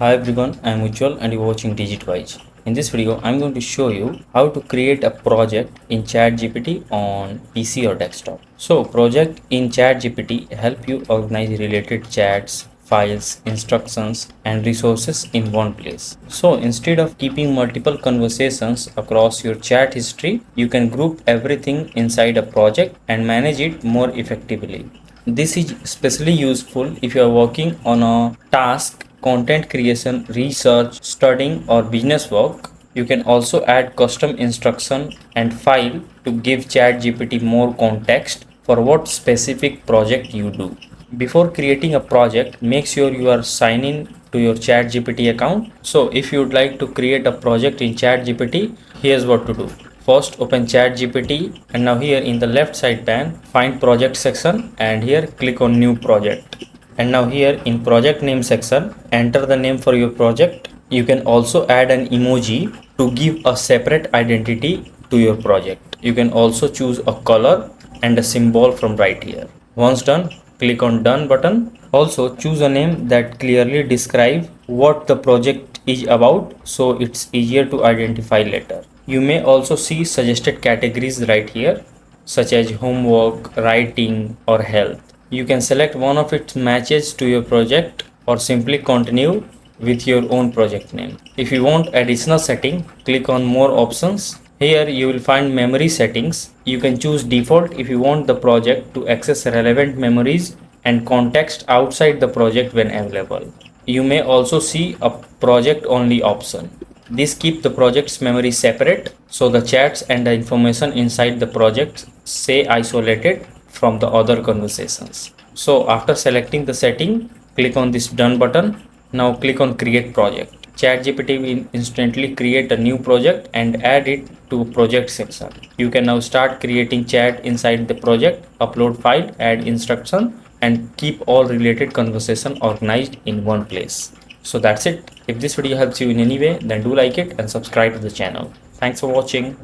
Hi everyone, I am Ujjwal and you are watching DigitWise. In this video, I am going to show you how to create a project in ChatGPT on PC or desktop. So, project in ChatGPT help you organize related chats, files, instructions and resources in one place. So, instead of keeping multiple conversations across your chat history, you can group everything inside a project and manage it more effectively. This is especially useful if you are working on a task, content creation, research, studying or business work. You can also add custom instruction and file to give ChatGPT more context for what specific project you do. Before creating a project, make sure you are sign in to your ChatGPT account. So if you would like to create a project in ChatGPT, here's what to do. First open ChatGPT and now here in the left side pane find project section and here click on new project. And now here in project name section enter the name for your project. You can also add an emoji to give a separate identity to your project. You can also choose a color and a symbol from right here. Once done, click on done button. Also choose a name that clearly describes what the project is about so it's easier to identify later. You may also see suggested categories right here such as homework, writing or health. You can select one of its matches to your project or simply continue with your own project name. If you want additional setting, click on more options. Here you will find memory settings. You can choose default if you want the project to access relevant memories and context outside the project when available. You may also see a project only option. This keeps the project's memory separate so the chats and the information inside the project stay isolated from the other conversations. So after selecting the setting, click on this done button. Now click on create project. ChatGPT will instantly create a new project and add it to project section. You can now start creating chat inside the project, upload file, add instruction and keep all related conversation organized in one place. So that's it. If this video helps you in any way, then do like it and subscribe to the channel. Thanks for watching.